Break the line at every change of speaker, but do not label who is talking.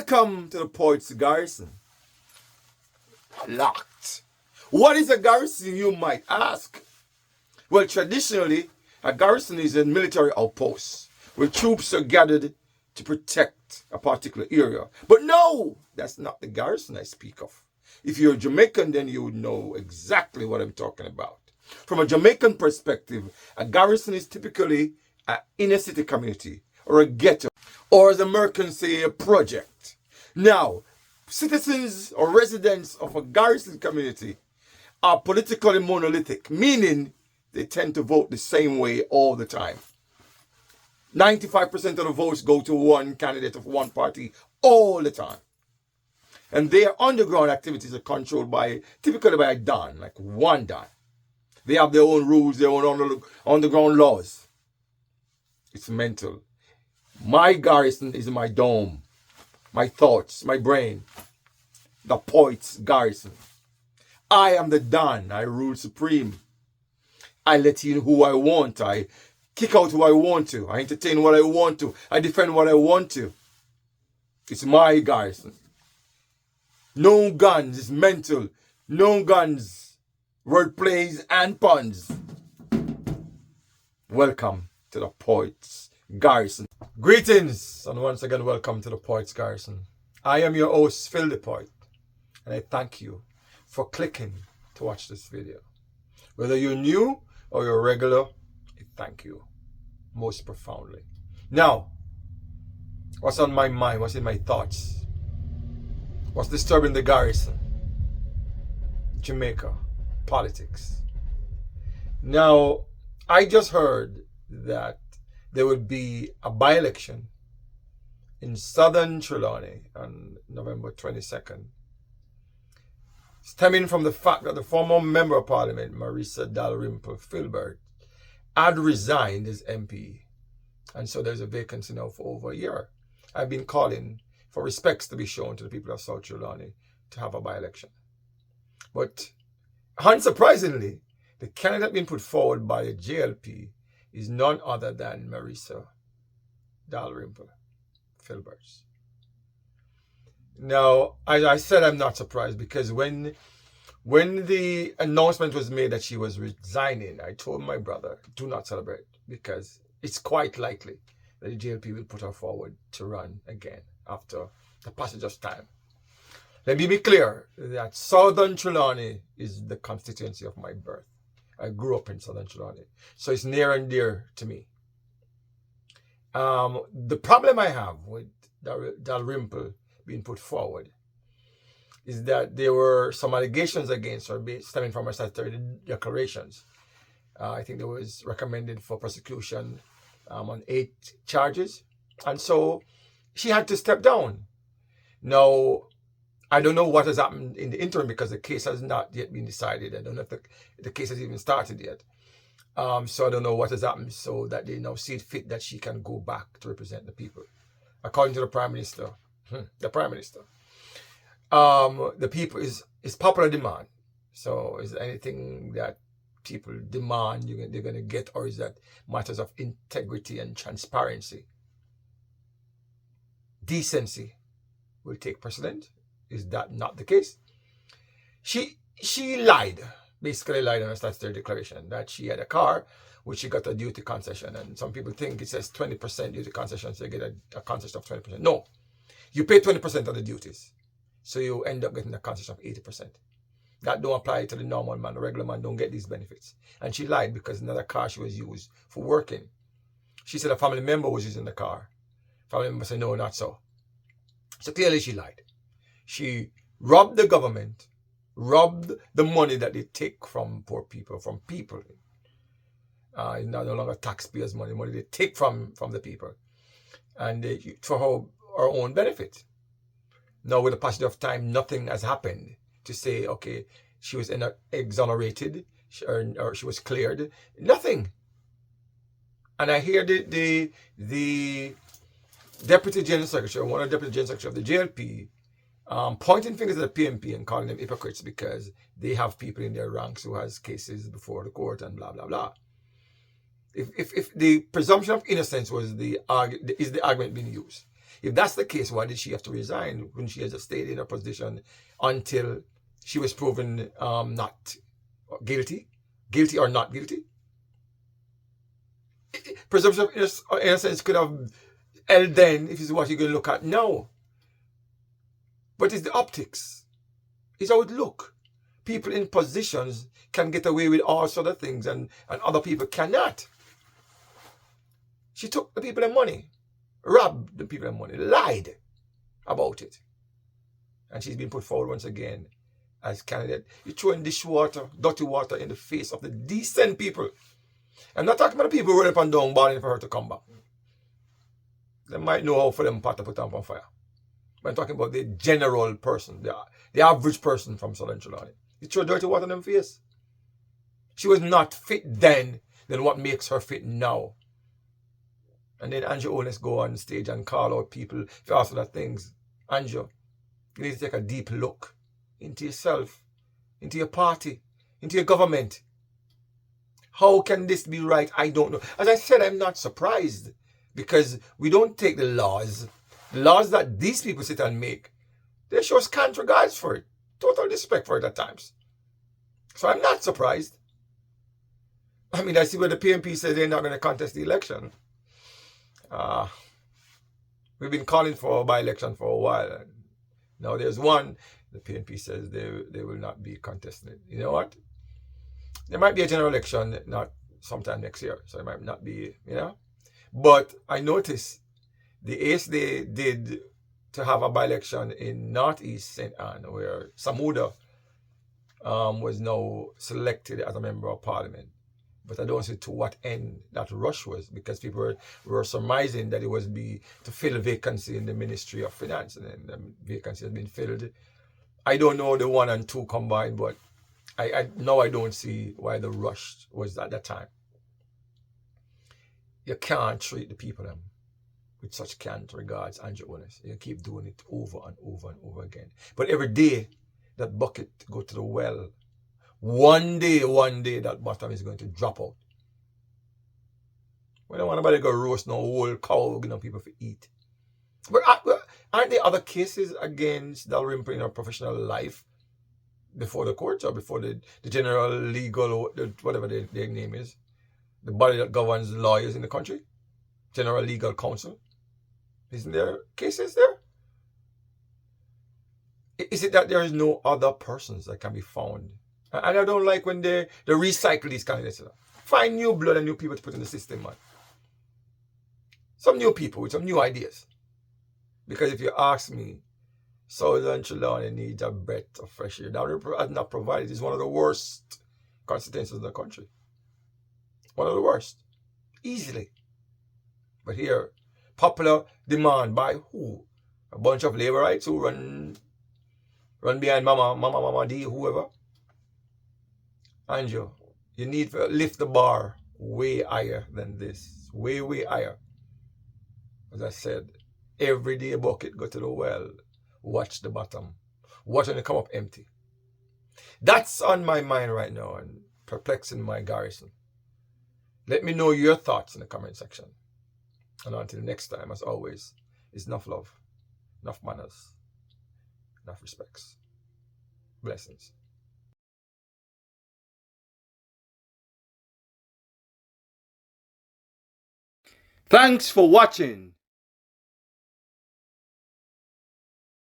Welcome to the Poets Garrison. Locked. What is a garrison, you might ask? Well, traditionally, a garrison is a military outpost where troops are gathered to protect a particular area. But no, that's not the garrison I speak of. If you're Jamaican, then you would know exactly what I'm talking about. From a Jamaican perspective, a garrison is typically an inner city community or a ghetto, or as Americans say, a project. Now, citizens or residents of a garrison community are politically monolithic, meaning they tend to vote the same way all the time. 95% of the votes go to one candidate of one party all the time. And their underground activities are controlled typically by a Don, like one Don. They have their own rules, their own underground laws. It's mental. My garrison is my dome, my thoughts, my brain. The Poets Garrison. I am the Don. I rule supreme. I let in who I want. I kick out who I want to. I entertain what I want to. I defend what I want to. It's my garrison. No guns. It's mental. No guns. Word plays and puns. Welcome to the Poets Garrison. Greetings, and once again, welcome to the Poets Garrison. I am your host, Phil the Poet, and I thank you for clicking to watch this video. Whether you're new or you're regular, I thank you most profoundly. Now, what's on my mind? What's in my thoughts? What's disturbing the garrison? Jamaica, politics. Now, I just heard that there would be a by-election in Southern Trelawny on November 22nd, stemming from the fact that the former Member of Parliament, Marissa Dalrymple Philbert, had resigned as MP. And so there's a vacancy now for over a year. I've been calling for respects to be shown to the people of South Trelawny to have a by-election. But unsurprisingly, the candidate being put forward by the JLP is none other than Marissa Dalrymple Philbert. Now, as I said, I'm not surprised because when the announcement was made that she was resigning, I told my brother, do not celebrate because it's quite likely that the JLP will put her forward to run again after the passage of time. Let me be clear that Southern Trelawny is the constituency of my birth. I grew up in Southern Trelawny, so it's near and dear to me. The problem I have with Dalrymple being put forward is that there were some allegations against her stemming from her statutory declarations. I think there was recommended for prosecution on 8 charges, and so she had to step down. Now, I don't know what has happened in the interim because the case has not yet been decided. I don't know if the case has even started yet. So I don't know what has happened so that they now see it fit that she can go back to represent the people. According to the Prime Minister, the people is popular demand. So is there anything that people demand they're going to get, or is that matters of integrity and transparency? Decency will take precedent. Is that not the case? She lied, basically lied on her statutory declaration that she had a car which she got a duty concession, and some people think it says 20% duty concession, so you get a concession of 20%. No, you pay 20% of the duties, so you end up getting a concession of 80%. That don't apply to the normal man. The regular man don't get these benefits. And she lied because another car she was used for working. She said a family member was using the car. Family member said no, not so. So clearly she lied. She robbed the government, robbed the money that they take from poor people, from people. It's no longer taxpayers' money they take from the people. And for her own benefit. Now, with the passage of time, nothing has happened to say, okay, she was exonerated or she was cleared. Nothing. And I hear the Deputy General Secretary, one of the Deputy General Secretary of the JLP, pointing fingers at the PMP and calling them hypocrites because they have people in their ranks who has cases before the court and blah, blah, blah. If the presumption of innocence is the argument being used, If that's the case, why did she have to resign when she has stayed in her position until she was proven not guilty or not guilty? Presumption of innocence could have held then if it's what you're going to look at now. But it's the optics. It's how it look. People in positions can get away with all sort of things and other people cannot. She took the people their money, robbed the people their money, lied about it. And she's been put forward once again as candidate. You're throwing dishwater, dirty water in the face of the decent people. I'm not talking about the people who were up and down balling for her to come back. They might know how for them pot to put on fire. But I'm talking about the general person, the average person from Southern Trelawny. You throw dirty water in them face. She was not fit then what makes her fit now. And then Andrew Onis go on stage and call out people for all sort of things. Andrew, you need to take a deep look into yourself, into your party, into your government. How can this be right? I don't know. As I said, I'm not surprised because we don't take the laws that these people sit and make. They show scant regards for it, total disrespect for it at times. So I'm not surprised. I mean, I see where the PNP says they're not going to contest the election. We've been calling for a by-election for a while. Now there's one, the PNP says they will not be contesting it. You know what? There might be a general election, not sometime next year. So it might not be, But I noticed the ace they did to have a by-election in Northeast St. Anne, where Samuda was now selected as a member of parliament. But I don't see to what end that rush was, because people were surmising that it was to fill a vacancy in the Ministry of Finance, and then the vacancy has been filled. I don't know the 1 and 2 combined, but I don't see why the rush was at that time. You can't treat the people with such cant regards, Andrew Onis. You keep doing it over and over and over again. But every day that bucket go to the well, one day that bottom is going to drop out. We don't want nobody to go roast no whole cow, people to eat. But aren't there other cases against Dalrymple in her professional life before the courts or before the general legal, whatever their name is, the body that governs lawyers in the country, General Legal Counsel? Isn't there cases there? Is it that there is no other persons that can be found? And I don't like when they recycle these candidates. Find new blood and new people to put in the system, man. Some new people with some new ideas. Because if you ask me, Southern Trelawny needs a breath of fresh air. That has not provided. It's one of the worst constituencies in the country. One of the worst. Easily. But here, popular demand by who? A bunch of laborites who run behind Mama D, whoever. Andrew, you need to lift the bar way higher than this. Way, way higher. As I said, every day a bucket go to the well. Watch the bottom. Watch when it come up empty. That's on my mind right now and perplexing my Garrison. Let me know your thoughts in the comment section. And until next time, as always, it's enough love, enough manners, enough respects. Blessings. Thanks for watching.